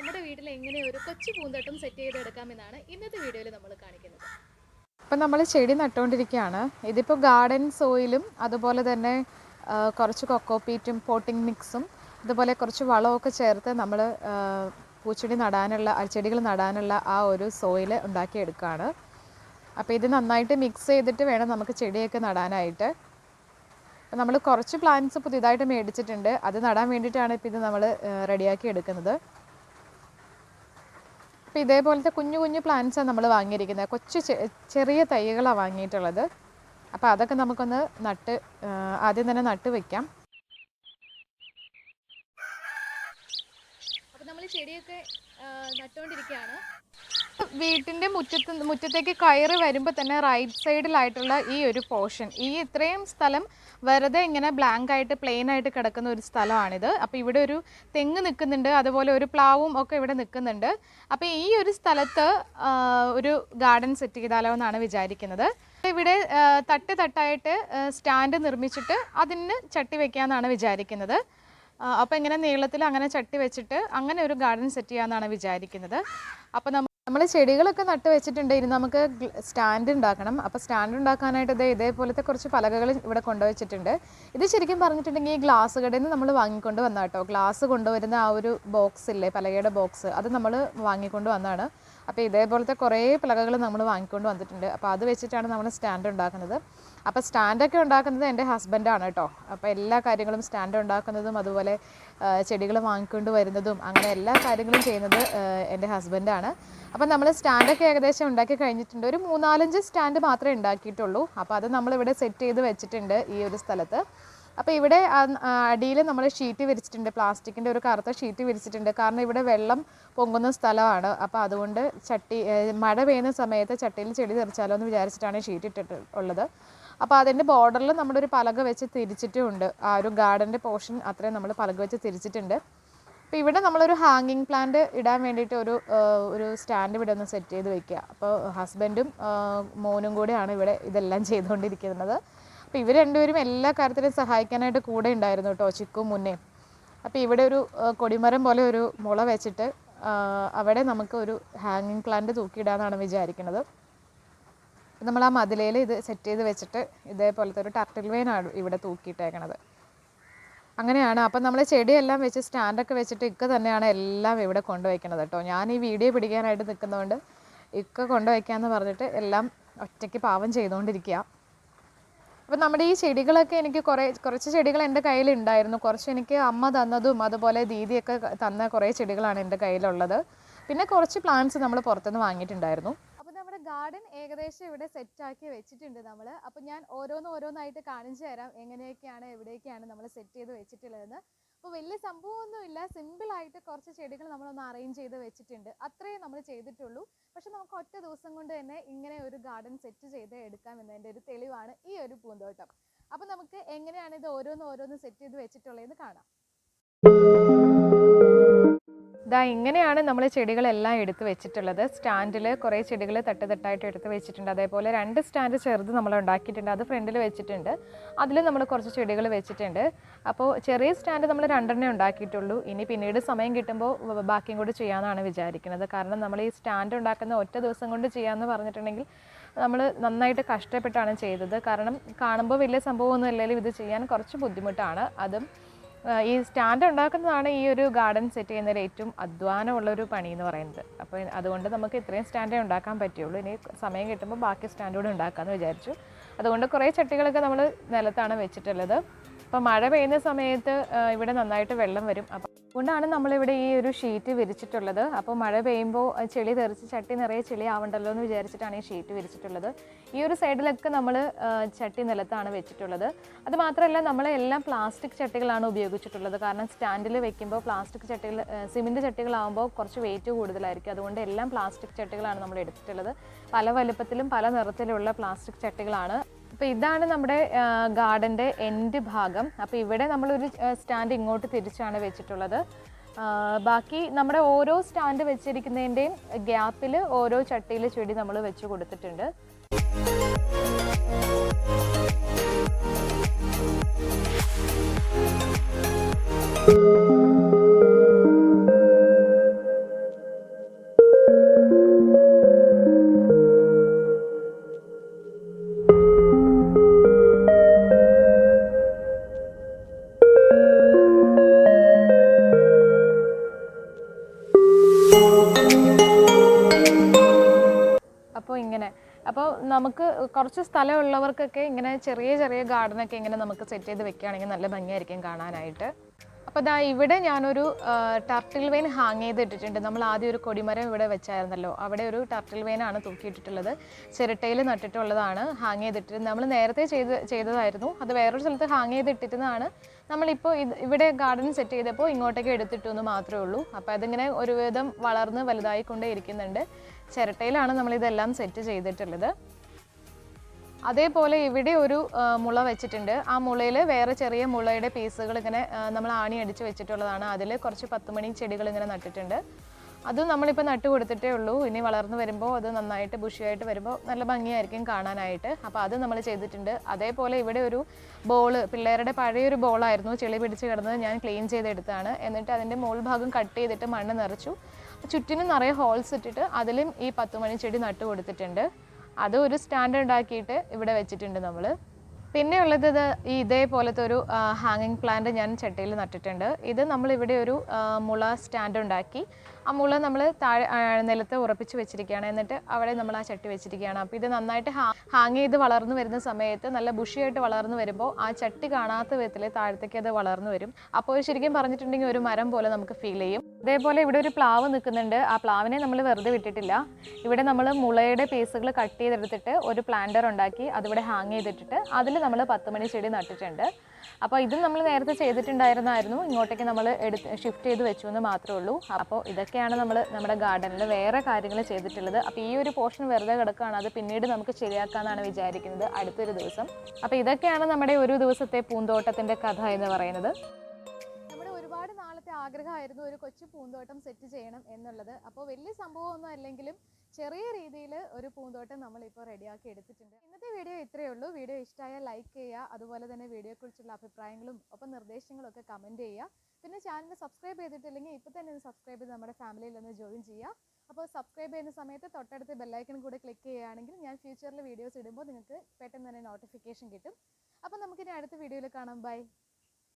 നമ്മുടെ വീട്ടിൽ എങ്ങനെ ഒരു കൊച്ചു പൂന്തോട്ടം സെറ്റ് ചെയ്തെടുക്കാമെന്നാണ് ഇന്നത്തെ വീഡിയോയിൽ നമ്മൾ കാണിക്കുന്നത്. ഇപ്പം നമ്മൾ ചെടി നട്ടുകൊണ്ടിരിക്കുകയാണ്. ഇതിപ്പോൾ ഗാർഡൻ സോയിലും അതുപോലെ തന്നെ കുറച്ച് കൊക്കോപീറ്റും പോട്ടിംഗ് മിക്സും അതുപോലെ കുറച്ച് വളമൊക്കെ ചേർത്ത് നമ്മൾ പൂച്ചെടി നടാനുള്ള ചെടികൾ നടാനുള്ള ആ ഒരു സോയിൽ ഉണ്ടാക്കിയെടുക്കുകയാണ്. അപ്പോൾ ഇത് നന്നായിട്ട് മിക്സ് ചെയ്തിട്ട് വേണം നമുക്ക് ചെടിയൊക്കെ നടാനായിട്ട്. അപ്പോൾ നമ്മൾ കുറച്ച് പ്ലാന്റ്സ് പുതിയതായിട്ട് മേടിച്ചിട്ടുണ്ട്. അത് നടാൻ വേണ്ടിയിട്ടാണ് ഇപ്പോൾ ഇത് നമ്മൾ റെഡിയാക്കി എടുക്കുന്നത്. അപ്പോൾ ഇതേപോലത്തെ കുഞ്ഞു കുഞ്ഞു പ്ലാന്റ്സാണ് നമ്മൾ വാങ്ങിയിരിക്കുന്നത്. ചെറിയ തൈകളാണ് വാങ്ങിയിട്ടുള്ളത്. അപ്പോൾ അതൊക്കെ നമുക്കൊന്ന് ആദ്യം തന്നെ നട്ട് വയ്ക്കാം. അപ്പോൾ നമ്മൾ ചെടിയൊക്കെ നട്ടുകൊണ്ടിരിക്കുകയാണ്. വീട്ടിൻ്റെ മുറ്റത്തേക്ക് കയറി വരുമ്പോൾ തന്നെ റൈറ്റ് സൈഡിലായിട്ടുള്ള ഈ ഒരു പോർഷൻ, ഇത്രയും സ്ഥലം വെറുതെ ഇങ്ങനെ ബ്ലാങ്ക് ആയിട്ട് പ്ലെയിൻ ആയിട്ട് കിടക്കുന്ന ഒരു സ്ഥലമാണിത്. അപ്പോൾ ഇവിടെ ഒരു തെങ്ങ് നിൽക്കുന്നുണ്ട്, അതുപോലെ ഒരു പ്ലാവും ഒക്കെ ഇവിടെ നിൽക്കുന്നുണ്ട്. അപ്പോൾ ഈ ഒരു സ്ഥലത്ത് ഒരു ഗാർഡൻ സെറ്റ് ചെയ്താലോ എന്നാണ് വിചാരിക്കുന്നത്. ഇവിടെ തട്ടായിട്ട് സ്റ്റാൻഡ് നിർമ്മിച്ചിട്ട് അതിന് ചട്ടി വയ്ക്കാമെന്നാണ് വിചാരിക്കുന്നത്. അപ്പോൾ ഇങ്ങനെ നീളത്തിൽ അങ്ങനെ ചട്ടി വെച്ചിട്ട് അങ്ങനെ ഒരു ഗാർഡൻ സെറ്റ് ചെയ്യാമെന്നാണ് വിചാരിക്കുന്നത്. അപ്പോൾ നമ്മൾ ചെടികളൊക്കെ നട്ട് വെച്ചിട്ടുണ്ട്. ഇനി നമുക്ക് സ്റ്റാൻഡ് ഉണ്ടാക്കണം. അപ്പോൾ സ്റ്റാൻഡ് ഉണ്ടാക്കാനായിട്ട് ഇതേപോലത്തെ കുറച്ച് പലകകൾ ഇവിടെ കൊണ്ടുവച്ചിട്ടുണ്ട്. ഇത് ശരിക്കും പറഞ്ഞിട്ടുണ്ടെങ്കിൽ ഈ ഗ്ലാസ് കടയിൽ നിന്ന് നമ്മൾ വാങ്ങിക്കൊണ്ട് വന്ന കേട്ടോ. ഗ്ലാസ് കൊണ്ടുവരുന്ന ആ ഒരു ബോക്സ് ഇല്ലേ, പലകയുടെ ബോക്സ്, അത് നമ്മൾ വാങ്ങിക്കൊണ്ട് വന്നതാണ്. അപ്പോൾ ഇതേപോലത്തെ കുറേ പലകകൾ നമ്മൾ വാങ്ങിക്കൊണ്ട് വന്നിട്ടുണ്ട്. അപ്പോൾ അത് വെച്ചിട്ടാണ് നമ്മൾ സ്റ്റാൻഡ് ഉണ്ടാക്കുന്നത്. അപ്പോൾ സ്റ്റാൻഡൊക്കെ ഉണ്ടാക്കുന്നത് എൻ്റെ ഹസ്ബൻഡാണ് കേട്ടോ. അപ്പോൾ എല്ലാ കാര്യങ്ങളും സ്റ്റാൻഡ് ഉണ്ടാക്കുന്നതും അതുപോലെ ചെടികൾ വാങ്ങിക്കൊണ്ട് വരുന്നതും അങ്ങനെ എല്ലാ കാര്യങ്ങളും ചെയ്യുന്നത് എൻ്റെ ഹസ്ബൻഡാണ്. അപ്പോൾ നമ്മൾ സ്റ്റാൻഡൊക്കെ ഏകദേശം ഉണ്ടാക്കി കഴിഞ്ഞിട്ടുണ്ട്. ഒരു 3-4 സ്റ്റാൻഡ് മാത്രമേ ഉണ്ടാക്കിയിട്ടുള്ളൂ. അപ്പോൾ അത് നമ്മളിവിടെ സെറ്റ് ചെയ്ത് വെച്ചിട്ടുണ്ട് ഈ ഒരു സ്ഥലത്ത്. അപ്പോൾ ഇവിടെ അടിയിൽ നമ്മൾ ഷീറ്റ് വിരിച്ചിട്ടുണ്ട്, പ്ലാസ്റ്റിക്കിൻ്റെ ഒരു കറുത്ത ഷീറ്റ് വിരിച്ചിട്ടുണ്ട്. കാരണം ഇവിടെ വെള്ളം പൊങ്ങുന്ന സ്ഥലമാണ്. അപ്പോൾ അതുകൊണ്ട് മഴ പെയ്യുന്ന സമയത്ത് ചട്ടിയിൽ ചെടി തെറിച്ചാലോ എന്ന് വിചാരിച്ചിട്ടാണ് ഷീറ്റ് ഇട്ടിട്ടുള്ളത്. അപ്പോൾ അതിൻ്റെ ബോർഡറിൽ നമ്മളൊരു പലക വെച്ച് തിരിച്ചിട്ടുമുണ്ട്. ആ ഒരു ഗാർഡൻ്റെ പോർഷൻ അത്രയും നമ്മൾ പലക വെച്ച് തിരിച്ചിട്ടുണ്ട്. അപ്പോൾ ഇവിടെ നമ്മളൊരു ഹാങ്ങിങ് പ്ലാന്റ് ഇടാൻ വേണ്ടിയിട്ട് ഒരു സ്റ്റാൻഡ് ഇവിടെ ഒന്ന് സെറ്റ് ചെയ്ത് വെക്കുക. അപ്പോൾ ഹസ്ബൻഡും മോനും കൂടെയാണ് ഇവിടെ ഇതെല്ലാം ചെയ്തുകൊണ്ടിരിക്കുന്നത്. അപ്പോൾ ഇവർ രണ്ടുപേരും എല്ലാ കാര്യത്തിലും സഹായിക്കാനായിട്ട് കൂടെ ഉണ്ടായിരുന്നു കേട്ടോ, ചിക്കും മുന്നേ. അപ്പോൾ ഇവിടെ ഒരു കൊടിമരം പോലെ ഒരു മുള വെച്ചിട്ട് അവിടെ നമുക്ക് ഒരു ഹാങ്ങിങ് പ്ലാന്റ് തൂക്കിയിടാമെന്നാണ് വിചാരിക്കുന്നത്. നമ്മൾ ആ മതിലയിൽ ഇത് സെറ്റ് ചെയ്ത് വെച്ചിട്ട് ഇതേപോലത്തെ ഒരു ടർട്ടിൽ വെയിനാണ് ഇവിടെ തൂക്കിയിട്ടേക്കണത്. അങ്ങനെയാണ്. അപ്പം നമ്മൾ ചെടിയെല്ലാം വെച്ച് സ്റ്റാൻഡൊക്കെ വെച്ചിട്ട് ഇക്ക തന്നെയാണ് എല്ലാം ഇവിടെ കൊണ്ടുവയ്ക്കുന്നത് കേട്ടോ. ഞാൻ ഈ വീഡിയോ പിടിക്കാനായിട്ട് നിൽക്കുന്നതുകൊണ്ട് ഇക്ക കൊണ്ടുവയ്ക്കാമെന്ന് പറഞ്ഞിട്ട് എല്ലാം ഒറ്റയ്ക്ക് പാവം ചെയ്തുകൊണ്ടിരിക്കുക. അപ്പം നമ്മുടെ ഈ ചെടികളൊക്കെ എനിക്ക് കുറച്ച് ചെടികൾ എൻ്റെ കയ്യിലുണ്ടായിരുന്നു. കുറച്ച് എനിക്ക് അമ്മ തന്നതും അതുപോലെ ദീദിയൊക്കെ തന്ന കുറേ ചെടികളാണ് എൻ്റെ കയ്യിലുള്ളത്. പിന്നെ കുറച്ച് പ്ലാന്റ്സ് നമ്മൾ പുറത്തുനിന്ന് വാങ്ങിയിട്ടുണ്ടായിരുന്നു. അപ്പോൾ നമ്മുടെ ഗാർഡൻ ഏകദേശം ഇവിടെ സെറ്റാക്കി വെച്ചിട്ടുണ്ട് നമ്മൾ. അപ്പോൾ ഞാൻ ഓരോന്നായിട്ട് കാണിച്ചു തരാം എങ്ങനെയൊക്കെയാണ് എവിടെയൊക്കെയാണ് നമ്മൾ സെറ്റ് ചെയ്ത് വെച്ചിട്ടുള്ളതെന്ന്. അപ്പോൾ വലിയ സംഭവമൊന്നുമില്ല, സിമ്പിളായിട്ട് കുറച്ച് ചെടികൾ നമ്മളൊന്ന് അറേഞ്ച് ചെയ്ത് വെച്ചിട്ടുണ്ട്. അത്രയും നമ്മൾ ചെയ്തിട്ടുള്ളൂ. പക്ഷെ നമുക്ക് ഒറ്റ ദിവസം കൊണ്ട് തന്നെ ഇങ്ങനെ ഒരു ഗാർഡൻ സെറ്റ് ചെയ്ത് എടുക്കാം എന്നതിൻ്റെ ഒരു തെളിവാണ് ഈ ഒരു പൂന്തോട്ടം. അപ്പോൾ നമുക്ക് എങ്ങനെയാണ് ഇത് ഓരോന്ന് സെറ്റ് ചെയ്ത് വെച്ചിട്ടുള്ളതെന്ന് കാണാം. ഇങ്ങനെയാണ് നമ്മൾ ചെടികളെല്ലാം എടുത്ത് വെച്ചിട്ടുള്ളത്. സ്റ്റാൻഡിൽ കുറേ ചെടികൾ തട്ടായിട്ട് എടുത്ത് വെച്ചിട്ടുണ്ട്. അതേപോലെ 2 സ്റ്റാൻഡ് ചെറുത് നമ്മൾ ഉണ്ടാക്കിയിട്ടുണ്ട്, അത് ഫ്രണ്ടിൽ വെച്ചിട്ടുണ്ട്. അതിൽ നമ്മൾ കുറച്ച് ചെടികൾ വെച്ചിട്ടുണ്ട്. അപ്പോൾ ചെറിയ സ്റ്റാൻഡ് നമ്മൾ 2 ഉണ്ടാക്കിയിട്ടുള്ളൂ. ഇനി പിന്നീട് സമയം കിട്ടുമ്പോൾ ബാക്കിയും കൂടി ചെയ്യാമെന്നാണ് വിചാരിക്കുന്നത്. കാരണം നമ്മൾ ഈ സ്റ്റാൻഡ് ഉണ്ടാക്കുന്ന ഒറ്റ ദിവസം കൊണ്ട് ചെയ്യാമെന്ന് പറഞ്ഞിട്ടുണ്ടെങ്കിൽ നമ്മൾ നന്നായിട്ട് കഷ്ടപ്പെട്ടാണ് ചെയ്തത്. കാരണം കാണുമ്പോൾ വലിയ സംഭവമൊന്നും ഇല്ലെങ്കിലും ഇത് ചെയ്യാൻ കുറച്ച് ബുദ്ധിമുട്ടാണ്. അതും ഈ സ്റ്റാൻഡ് ഉണ്ടാക്കുന്നതാണ് ഈ ഒരു ഗാർഡൻ സെറ്റ് ചെയ്യുന്നതിൽ ഏറ്റവും അധ്വാനമുള്ളൊരു പണി എന്ന് പറയുന്നത്. അപ്പോൾ അതുകൊണ്ട് നമുക്ക് ഇത്രയും സ്റ്റാൻഡേ ഉണ്ടാക്കാൻ പറ്റുള്ളൂ. ഇനി സമയം കിട്ടുമ്പോൾ ബാക്കി സ്റ്റാൻഡ് കൂടെ ഉണ്ടാക്കാമെന്ന് വിചാരിച്ചു. അതുകൊണ്ട് കുറേ ചട്ടികളൊക്കെ നമ്മൾ നിലത്താണ് വെച്ചിട്ടുള്ളത്. അപ്പോൾ മഴ പെയ്യുന്ന സമയത്ത് ഇവിടെ നന്നായിട്ട് വെള്ളം വരും. അപ്പോൾ അതുകൊണ്ടാണ് നമ്മളിവിടെ ഈ ഒരു ഷീറ്റ് വിരിച്ചിട്ടുള്ളത്. അപ്പോൾ മഴ പെയ്യുമ്പോൾ ചെളി തെറിച്ച് ചട്ടി നിറയെ ചെളി ആവണ്ടല്ലോ എന്ന് വിചാരിച്ചിട്ടാണ് ഈ ഷീറ്റ് വിരിച്ചിട്ടുള്ളത്. ഈ ഒരു സൈഡിലൊക്കെ നമ്മൾ ചട്ടി നിലത്താണ് വെച്ചിട്ടുള്ളത്. അതുമാത്രമല്ല നമ്മൾ എല്ലാം പ്ലാസ്റ്റിക് ചട്ടികളാണ് ഉപയോഗിച്ചിട്ടുള്ളത്. കാരണം സ്റ്റാൻഡിൽ വെക്കുമ്പോൾ പ്ലാസ്റ്റിക് ചട്ടികൾ, സിമെൻറ്റ് ചട്ടികളാകുമ്പോൾ കുറച്ച് വെയിറ്റ് കൂടുതലായിരിക്കും. അതുകൊണ്ട് എല്ലാം പ്ലാസ്റ്റിക് ചട്ടികളാണ് നമ്മൾ എടുത്തിട്ടുള്ളത്. പല വലുപ്പത്തിലും പല നിറത്തിലുള്ള പ്ലാസ്റ്റിക് ചട്ടികളാണ്. അപ്പോൾ ഇതാണ് നമ്മുടെ ഗാർഡൻ്റെ എൻഡ് ഭാഗം. അപ്പോൾ ഇവിടെ നമ്മളൊരു സ്റ്റാൻഡ് ഇങ്ങോട്ട് തിരിച്ചാണ് വെച്ചിട്ടുള്ളത്. ബാക്കി നമ്മുടെ ഓരോ സ്റ്റാൻഡ് വെച്ചിരിക്കുന്നതിൻ്റെയും ഗ്യാപ്പിൽ ഓരോ ചട്ടിയിൽ ചെടി നമ്മൾ വെച്ച് കൊടുത്തിട്ടുണ്ട്. അപ്പോൾ ഇങ്ങനെ അപ്പോൾ നമുക്ക് കുറച്ച് സ്ഥലമുള്ളവർക്കൊക്കെ ഇങ്ങനെ ചെറിയ ചെറിയ ഗാർഡനൊക്കെ ഇങ്ങനെ നമുക്ക് സെറ്റ് ചെയ്ത് വെക്കുകയാണെങ്കിൽ നല്ല ഭംഗിയായിരിക്കും കാണാനായിട്ട്. അപ്പോൾ ദാ ഇവിടെ ഞാനൊരു ടർട്ടിൽ വെയിൻ ഹാങ് ചെയ്തിട്ടിട്ടുണ്ട്. നമ്മൾ ആദ്യം ഒരു കൊടിമരം ഇവിടെ വെച്ചായിരുന്നല്ലോ, അവിടെ ഒരു ടർട്ടിൽ വെയിനാണ് തൂക്കിയിട്ടിട്ടുള്ളത്. ചിരട്ടയിൽ നട്ടിട്ടുള്ളതാണ്, ഹാങ് ചെയ്തിട്ട് നമ്മൾ നേരത്തെ ചെയ്തതായിരുന്നു. അത് വേറൊരു സ്ഥലത്ത് ഹാങ് ചെയ്തിട്ടിരുന്നതാണ്. നമ്മളിപ്പോൾ ഇവിടെ ഗാർഡൻ സെറ്റ് ചെയ്തപ്പോൾ ഇങ്ങോട്ടേക്ക് എടുത്തിട്ടു എന്ന് മാത്രമേ ഉള്ളൂ. അപ്പോൾ അതിങ്ങനെ ഒരുവിധം വളർന്ന് വലുതായിക്കൊണ്ടേ ഇരിക്കുന്നുണ്ട്. ചിരട്ടയിലാണ് നമ്മളിതെല്ലാം സെറ്റ് ചെയ്തിട്ടുള്ളത്. അതേപോലെ ഇവിടെ ഒരു മുള വെച്ചിട്ടുണ്ട്. ആ മുളയിൽ വേറെ ചെറിയ മുളയുടെ പീസുകൾ ഇങ്ങനെ നമ്മൾ ആണി അടിച്ച് വെച്ചിട്ടുള്ളതാണ്. അതിൽ കുറച്ച് 10 മണി ചെടികൾ ഇങ്ങനെ നട്ടിട്ടുണ്ട്. അത് നമ്മളിപ്പോൾ നട്ട് കൊടുത്തിട്ടേ ഉള്ളൂ. ഇനി വളർന്നു വരുമ്പോൾ അത് നന്നായിട്ട് ബുഷിയായിട്ട് വരുമ്പോൾ നല്ല ഭംഗിയായിരിക്കും കാണാനായിട്ട്. അപ്പോൾ അത് നമ്മൾ ചെയ്തിട്ടുണ്ട്. അതേപോലെ ഇവിടെ ഒരു ബോള്, പിള്ളേരുടെ പഴയൊരു ബോളായിരുന്നു, ചെളി പിടിച്ച് കിടന്നത്, ഞാൻ ക്ലീൻ ചെയ്തെടുത്താണ്. എന്നിട്ട് അതിൻ്റെ മോൾ ഭാഗം കട്ട് ചെയ്തിട്ട് മണ്ണ് നിറച്ചു, ചുറ്റിനും നിറയെ ഹോൾസ് ഇട്ടിട്ട് അതിലും ഈ 10 മണി ചെടി നട്ട് കൊടുത്തിട്ടുണ്ട്. അത് ഒരു സ്റ്റാൻഡ് ഉണ്ടാക്കിയിട്ട് ഇവിടെ വെച്ചിട്ടുണ്ട് നമ്മൾ. പിന്നെ ഉള്ളത് ഇതേപോലത്തെ ഒരു ഹാങ്ങിങ് പ്ലാന്റ് ഞാൻ ചട്ടിയിൽ നട്ടിട്ടുണ്ട്. ഇത് നമ്മളിവിടെ ഒരു മുള സ്റ്റാൻഡ് ഉണ്ടാക്കി, ആ മുള നമ്മൾ താഴെ നിലത്ത് ഉറപ്പിച്ച് വെച്ചിരിക്കുകയാണ്. എന്നിട്ട് അവിടെ നമ്മൾ ആ ചട്ടി വെച്ചിരിക്കുകയാണ്. അപ്പോൾ ഇത് നന്നായിട്ട് ഹാങ് ചെയ്ത് വളർന്നു വരുന്ന സമയത്ത് നല്ല ബുഷിയായിട്ട് വളർന്നു വരുമ്പോൾ ആ ചട്ടി കാണാത്ത വിധത്തിൽ താഴത്തേക്ക് അത് വളർന്നു വരും. അപ്പോൾ ശരിക്കും പറഞ്ഞിട്ടുണ്ടെങ്കിൽ ഒരു മരം പോലെ നമുക്ക് ഫീൽ ചെയ്യും. അതേപോലെ ഇവിടെ ഒരു പ്ലാവ് നിൽക്കുന്നുണ്ട്. ആ പ്ലാവിനെ നമ്മൾ വെറുതെ വിട്ടിട്ടില്ല. ഇവിടെ നമ്മൾ മുളയുടെ പീസുകൾ കട്ട് ചെയ്തെടുത്തിട്ട് ഒരു പ്ലാന്റർ ഉണ്ടാക്കി അതിവിടെ ഹാങ് ചെയ്തിട്ടിട്ട് അതിൽ നമ്മൾ 10 മണി ചെടി നട്ടിട്ടുണ്ട്. അപ്പോൾ ഇതും നമ്മൾ നേരത്തെ ചെയ്തിട്ടുണ്ടായിരുന്നു. ഇങ്ങോട്ടേക്ക് നമ്മൾ ഷിഫ്റ്റ് ചെയ്ത് വെച്ചു എന്ന് മാത്രമേ ഉള്ളൂ. അപ്പോൾ ഇതൊക്കെയാണ് നമ്മൾ നമ്മുടെ ഗാർഡനിൽ വേറെ കാര്യങ്ങൾ ചെയ്തിട്ടുള്ളത്. അപ്പോൾ ഈ ഒരു പോർഷൻ വെറുതെ കിടക്കുകയാണ്, അത് പിന്നീട് നമുക്ക് ശരിയാക്കാമെന്നാണ് വിചാരിക്കുന്നത് അടുത്തൊരു ദിവസം. അപ്പോൾ ഇതൊക്കെയാണ് നമ്മുടെ ഒരു ദിവസത്തെ പൂന്തോട്ടത്തിൻ്റെ കഥ എന്ന് പറയുന്നത്. നമ്മുടെ ഒരുപാട് നാളത്തെ ആഗ്രഹമായിരുന്നു ഒരു കൊച്ചു പൂന്തോട്ടം സെറ്റ് ചെയ്യണം എന്നുള്ളത്. അപ്പോൾ വലിയ സംഭവമൊന്നും അല്ലെങ്കിലും ചെറിയ രീതിയിൽ ഒരു പൂന്തോട്ടം നമ്മളിപ്പോൾ റെഡിയാക്കി എടുത്തിട്ടുണ്ട്. ഇന്നത്തെ വീഡിയോ ഇത്രയേ ഉള്ളൂ. വീഡിയോ ഇഷ്ടമായാൽ ലൈക്ക് ചെയ്യുക. അതുപോലെ തന്നെ വീഡിയോയെക്കുറിച്ചുള്ള അഭിപ്രായങ്ങളും ഒപ്പം നിർദ്ദേശങ്ങളും ഒക്കെ കമൻറ്റ് ചെയ്യുക. പിന്നെ ചാനൽ സബ്സ്ക്രൈബ് ചെയ്തിട്ടില്ലെങ്കിൽ ഇപ്പോൾ തന്നെ ഒന്ന് സബ്സ്ക്രൈബ് ചെയ്ത് നമ്മുടെ ഫാമിലിയിൽ ഒന്ന് ജോയിൻ ചെയ്യുക. അപ്പോൾ സബ്സ്ക്രൈബ് ചെയ്യുന്ന സമയത്ത് തൊട്ടടുത്ത് ബെല്ലൈക്കൺ കൂടെ ക്ലിക്ക് ചെയ്യുകയാണെങ്കിൽ ഞാൻ ഫ്യൂച്ചറിൽ വീഡിയോസ് ഇടുമ്പോൾ നിങ്ങൾക്ക് പെട്ടെന്ന് തന്നെ നോട്ടിഫിക്കേഷൻ കിട്ടും. അപ്പോൾ നമുക്കിനി അടുത്ത വീഡിയോയിൽ കാണാം. ബൈ.